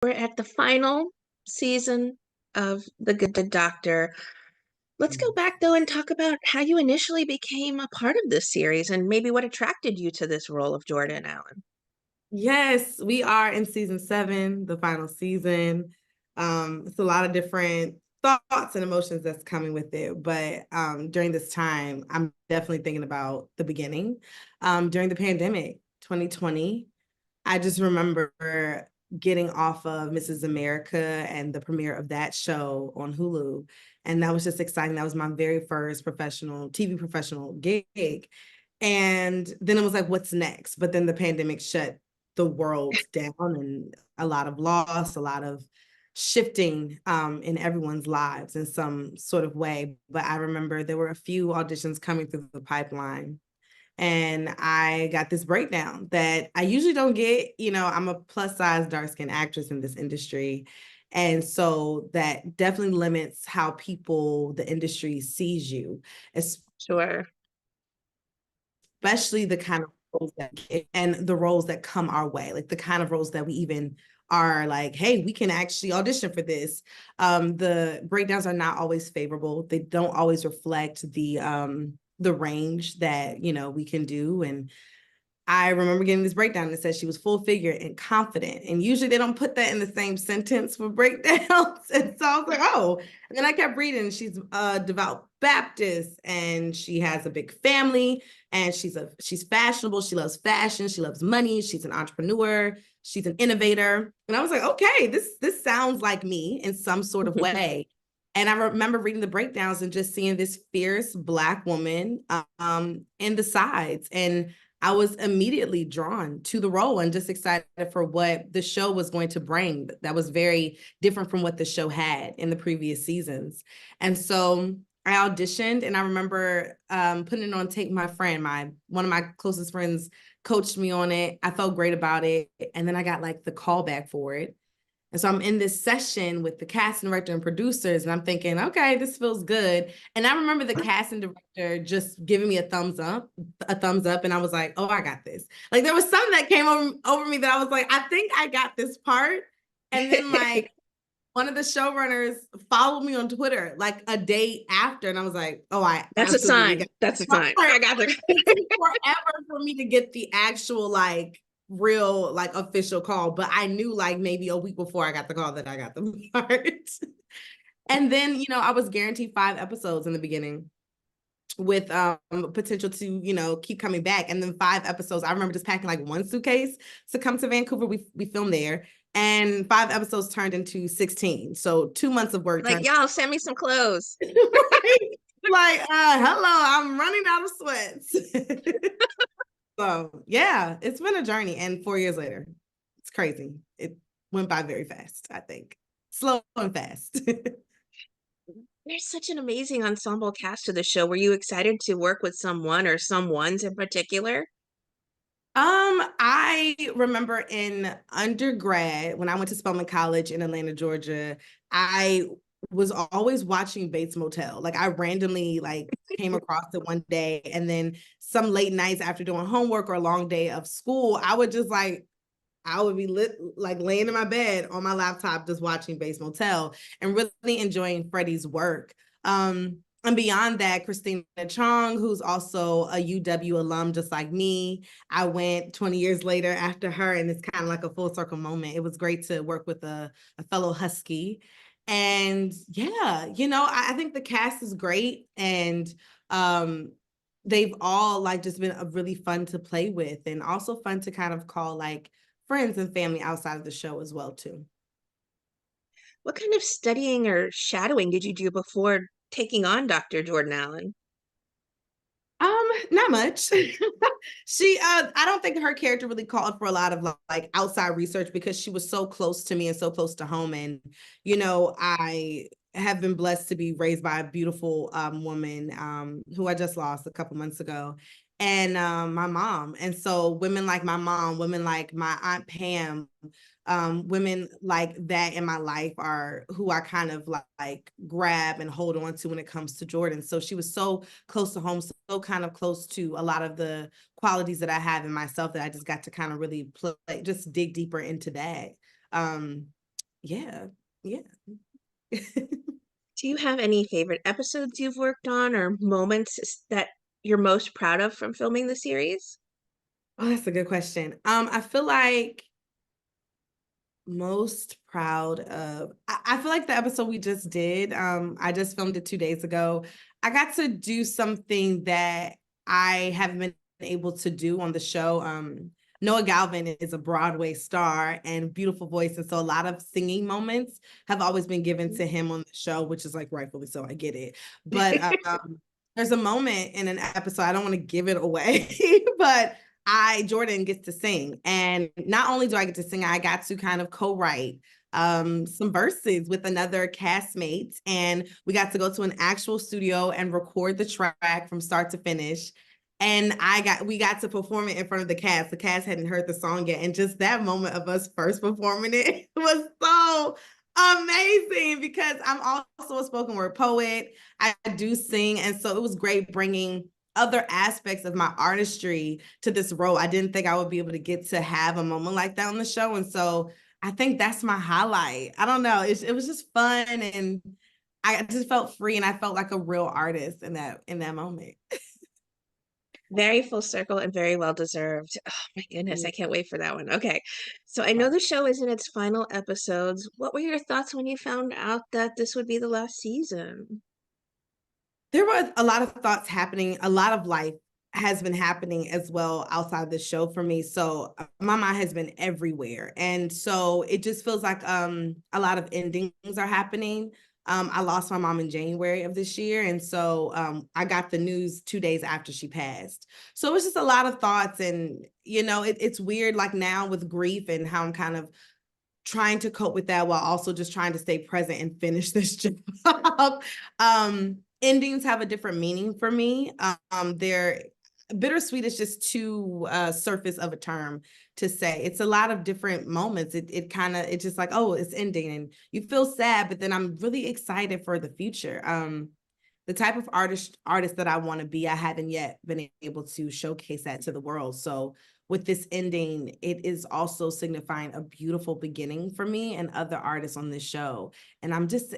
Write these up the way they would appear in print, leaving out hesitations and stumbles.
We're at the final season of The Good Doctor. Let's go back though and talk about how you initially became a part of this series and maybe what attracted you to this role of Jordan Allen. Yes, we are in season 7, the final season. It's a lot of different thoughts and emotions that's coming with it. But during this time, I'm definitely thinking about the beginning. During the pandemic, 2020, I just remember getting off of Mrs. America and the premiere of that show on Hulu. And that was just exciting. That was my very first TV professional gig. And then it was like, what's next? But then the pandemic shut the world down, and a lot of loss, a lot of shifting in everyone's lives in some sort of way. But I remember there were a few auditions coming through the pipeline, and I got this breakdown that I usually don't get. I'm a plus size dark skinned actress in this industry. And so that definitely limits how the industry sees you, Sure. especially the kind of roles and the roles that come our way, like the kind of roles that we even are like, hey, we can actually audition for this. The breakdowns are not always favorable. They don't always reflect the range that we can do. And I remember getting this breakdown that said she was full figure and confident. And usually they don't put that in the same sentence for breakdowns. And so I was like, oh, and then I kept reading. She's a devout Baptist, and she has a big family, and she's fashionable. She loves fashion. She loves money. She's an entrepreneur. She's an innovator. And I was like, okay, this sounds like me in some sort of way. And I remember reading the breakdowns and just seeing this fierce Black woman in the sides. And I was immediately drawn to the role and just excited for what the show was going to bring. That was very different from what the show had in the previous seasons. And so I auditioned, and I remember putting it on tape. My friend, one of my closest friends, coached me on it. I felt great about it. And then I got like the callback for it. And so I'm in this session with the casting director and producers, and I'm thinking, okay, this feels good. And I remember the casting director just giving me a thumbs up. And I was like, oh, I got this. Like there was something that came over me that I was like, I think I got this part. And then like one of the showrunners followed me on Twitter like a day after. And I was like, oh, I That's a absolutely sign. got That's a sign. I got it. It took forever for me to get the actual like real like official call, but I knew like maybe a week before I got the call that I got the part. And then I was guaranteed 5 episodes in the beginning with potential to keep coming back. And then 5 episodes, I remember just packing like one suitcase to come to Vancouver. We filmed there, and 5 episodes turned into 16, so 2 months of work Like, turned y'all send me some clothes. right? Like hello, I'm running out of sweats. So yeah, it's been a journey, and 4 years later, it's crazy. It went by very fast, I think. Slow and fast. There's such an amazing ensemble cast to the show. Were you excited to work with someone or someones in particular? I remember in undergrad when I went to Spelman College in Atlanta, Georgia, I was always watching Bates Motel. Like I randomly like came across it one day, and then some late nights after doing homework or a long day of school, I would be laying in my bed on my laptop just watching Bates Motel and really enjoying Freddie's work. And beyond that, Christina Chong, who's also a UW alum just like me, I went 20 years later after her, and it's kind of like a full circle moment. It was great to work with a fellow Husky. And yeah, I think the cast is great, and they've all like just been really fun to play with, and also fun to kind of call like friends and family outside of the show as well too. What kind of studying or shadowing did you do before taking on Dr. Jordan Allen? Not much. I don't think her character really called for a lot of like outside research, because she was so close to me and so close to home. And, I have been blessed to be raised by a beautiful woman who I just lost a couple months ago, and my mom. And so women like my mom, women like my Aunt Pam, women like that in my life are who I kind of like grab and hold on to when it comes to Jordan. So she was so close to home, so kind of close to a lot of the qualities that I have in myself, that I just got to kind of really just dig deeper into that. yeah, yeah. Do you have any favorite episodes you've worked on or moments that you're most proud of from filming the series? Oh, that's a good question. I feel like most proud of I feel like the episode we just did, I just filmed it 2 days ago. I got to do something that I haven't been able to do on the show. Noah Galvin is a Broadway star and beautiful voice, and so a lot of singing moments have always been given to him on the show, which is like rightfully so. I get it, but there's a moment in an episode, I don't want to give it away, but Jordan gets to sing. And not only do I get to sing, I got to kind of co-write some verses with another castmate. And we got to go to an actual studio and record the track from start to finish. And we got to perform it in front of the cast. The cast hadn't heard the song yet. And just that moment of us first performing it was so amazing because I'm also a spoken word poet. I do sing. And so it was great bringing other aspects of my artistry to this role. I didn't think I would be able to get to have a moment like that on the show. And so I think that's my highlight. I don't know. It was just fun and I just felt free and I felt like a real artist in that moment. Very full circle and very well deserved. Oh my goodness, I can't wait for that one. Okay. So I know the show is in its final episodes. What were your thoughts when you found out that this would be the last season? There were a lot of thoughts happening. A lot of life has been happening as well outside the show for me. So my mind has been everywhere. And so it just feels like a lot of endings are happening. I lost my mom in January of this year. And so I got the news 2 days after she passed. So it was just a lot of thoughts. And, it's weird like now with grief and how I'm kind of trying to cope with that while also just trying to stay present and finish this job. Endings have a different meaning for me. They're bittersweet is just too surface of a term to say. It's a lot of different moments. It's just like, oh, it's ending and you feel sad, but then I'm really excited for the future. The type of artist that I want to be, I haven't yet been able to showcase that to the world. So with this ending, it is also signifying a beautiful beginning for me and other artists on this show. And I'm just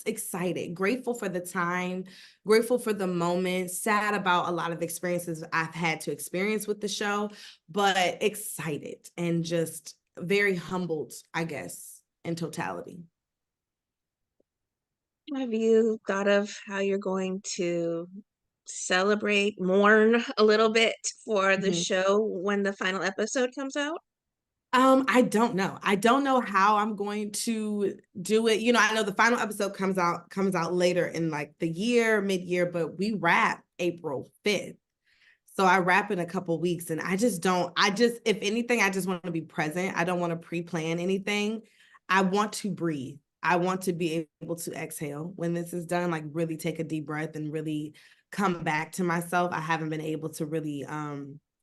excited, grateful for the time, grateful for the moment, sad about a lot of experiences I've had to experience with the show, but excited and just very humbled, I guess, in totality. Have you thought of how you're going to celebrate, mourn a little bit for the Mhm. show when the final episode comes out? I don't know. I don't know how I'm going to do it. I know the final episode comes out later in like the year, mid-year, but we wrap April 5th. So I wrap in a couple weeks and if anything, I just want to be present. I don't want to pre-plan anything. I want to breathe. I want to be able to exhale when this is done, like really take a deep breath and really come back to myself. I haven't been able to really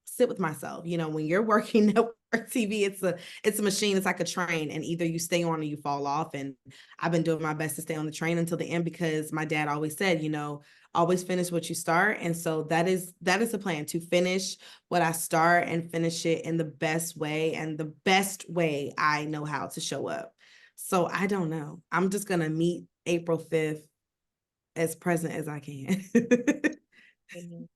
sit with myself. When you're working network TV, it's a machine, it's like a train, and either you stay on or you fall off. And I've been doing my best to stay on the train until the end because my dad always said, always finish what you start. And so that is the plan, to finish what I start and finish it in the best way and the best way I know how to show up. So I don't know. I'm just gonna meet April 5th as present as I can. Mhm.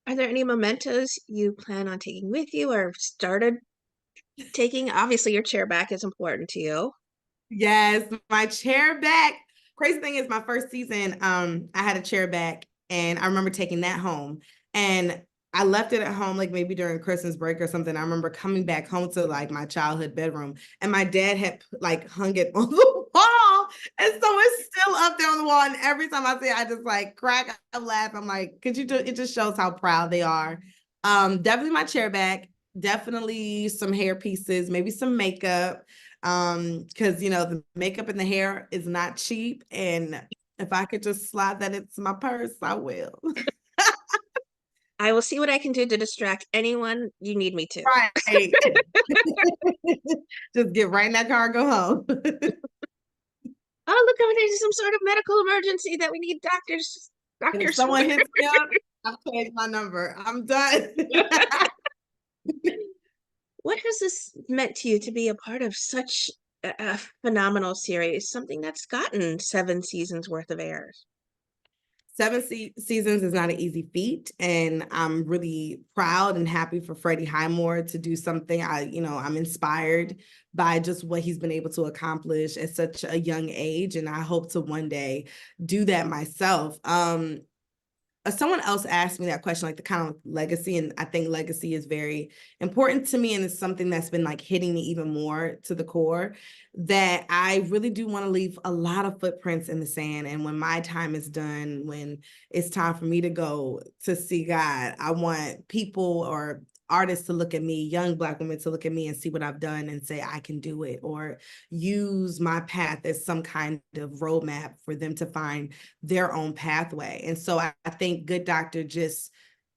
Are there any mementos you plan on taking with you or started taking? Obviously, your chair back is important to you. Yes, my chair back. Crazy thing is my first season, I had a chair back and I remember taking that home and I left it at home like maybe during Christmas break or something. I remember coming back home to like my childhood bedroom and my dad had like hung it on the wall. And so it's still up there on the wall. And every time I see it, I just like crack up laugh. I'm like, could you do it? Just shows how proud they are. Definitely my chair back, definitely some hair pieces, maybe some makeup because the makeup and the hair is not cheap, and if I could just slide that into my purse, I will. I will see what I can do to distract anyone you need me to. Right. Just get right in that car and go home. Oh, look, over there's some sort of medical emergency that we need doctors. And if Doctors for. someone hits me up, I've changed my number. I'm done. What has this meant to you to be a part of such a phenomenal series, something that's gotten 7 seasons worth of airs? Seasons is not an easy feat, and I'm really proud and happy for Freddie Highmore to do something. I'm inspired by just what he's been able to accomplish at such a young age, and I hope to one day do that myself. Someone else asked me that question, like the kind of legacy, and I think legacy is very important to me, and it's something that's been like hitting me even more to the core, that I really do want to leave a lot of footprints in the sand. And when my time is done, when it's time for me to go to see God, I want people or artists to look at me, young Black women to look at me and see what I've done and say I can do it, or use my path as some kind of roadmap for them to find their own pathway. And so I think Good Doctor just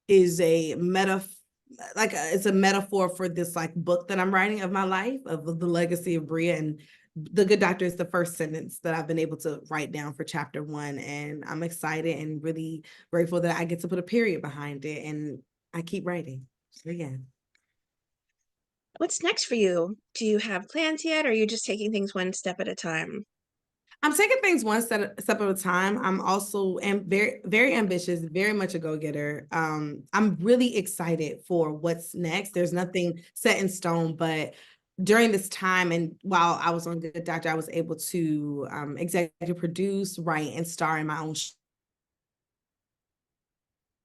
is a it's a metaphor for this like book that I'm writing of my life, of the legacy of Bria. And the Good Doctor is the first sentence that I've been able to write down for chapter 1. And I'm excited and really grateful that I get to put a period behind it. And I keep writing. So yeah. What's next for you? Do you have plans yet, or are you just taking things one step at a time? I'm taking things one step at a time. I'm also very, very ambitious, very much a go-getter. I'm really excited for what's next. There's nothing set in stone, but during this time and while I was on Good Doctor, I was able to executive produce, write, and star in my own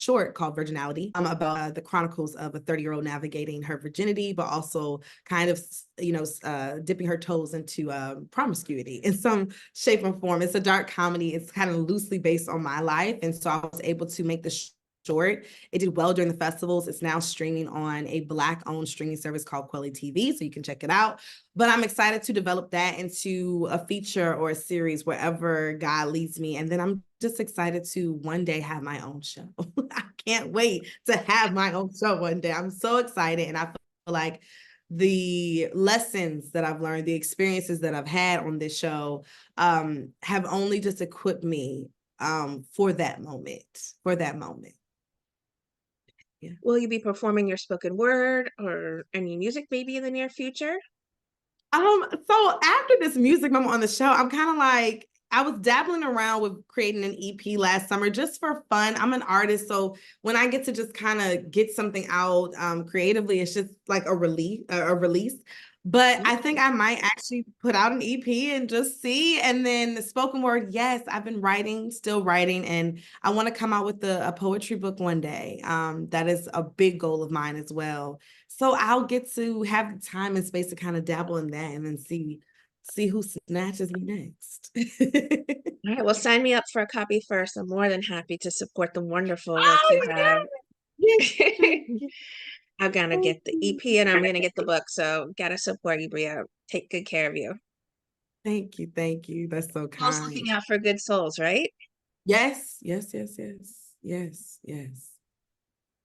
short called Virginality, about the chronicles of a 30-year-old navigating her virginity, but also kind of, dipping her toes into promiscuity in some shape or form. It's a dark comedy. It's kind of loosely based on my life. And so I was able to make the short. It did well during the festivals. It's now streaming on a Black-owned streaming service called Quelly TV, so you can check it out. But I'm excited to develop that into a feature or a series wherever God leads me. And then I'm just excited to one day have my own show. I can't wait to have my own show one day. I'm so excited. And I feel like the lessons that I've learned, the experiences that I've had on this show, have only just equipped me for that moment. Yeah. Will you be performing your spoken word or any music maybe in the near future? So after this music moment on the show, I'm kind of like, I was dabbling around with creating an EP last summer just for fun. I'm an artist, so when I get to just kind of get something out creatively, it's just like a release. But I think I might actually put out an EP and just see. And then the spoken word, yes, I've been writing, still writing, and I want to come out with a poetry book one day. That is a big goal of mine as well. So I'll get to have the time and space to kind of dabble in that and then see who snatches me next. All right, well, sign me up for a copy first. I'm more than happy to support the wonderful work Oh you yeah. have. Yes. Thank you. I'm gonna Thank get the you. EP and I'm gonna get the book. So gotta support you, Bria. Take good care of you. Thank you. Thank you. That's so Always kind. looking out for good souls, right? Yes. Yes. Yes. Yes. Yes. Yes.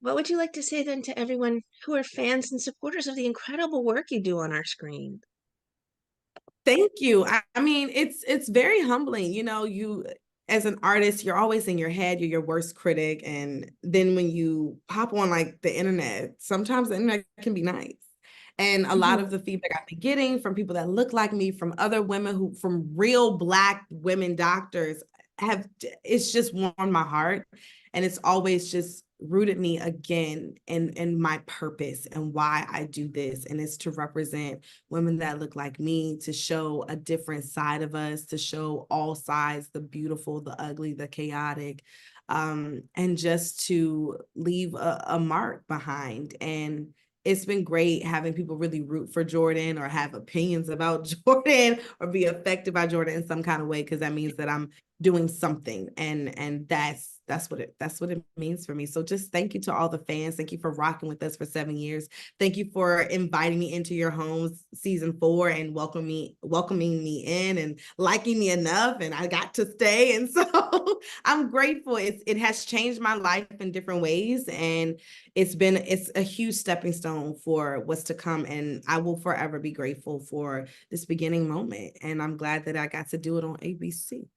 What would you like to say then to everyone who are fans and supporters of the incredible work you do on our screen? Thank you. I mean, it's very humbling. You as an artist, you're always in your head, you're your worst critic. And then when you pop on like the internet, sometimes the internet can be nice. And a lot of the feedback I've been getting from people that look like me, from other women from real Black women doctors, it's just warmed my heart. And it's always just rooted me again in my purpose and why I do this. And it's to represent women that look like me, to show a different side of us, to show all sides, the beautiful, the ugly, the chaotic, and just to leave a mark behind. And it's been great having people really root for Jordan or have opinions about Jordan or be affected by Jordan in some kind of way, because that means that I'm doing something, and that's what it means for me. So just thank you to all the fans. Thank you for rocking with us for 7 years. Thank you for inviting me into your homes season 4 and welcoming me in and liking me enough, and I got to stay. And so I'm grateful. It has changed my life in different ways, and it's a huge stepping stone for what's to come, and I will forever be grateful for this beginning moment. And I'm glad that I got to do it on ABC.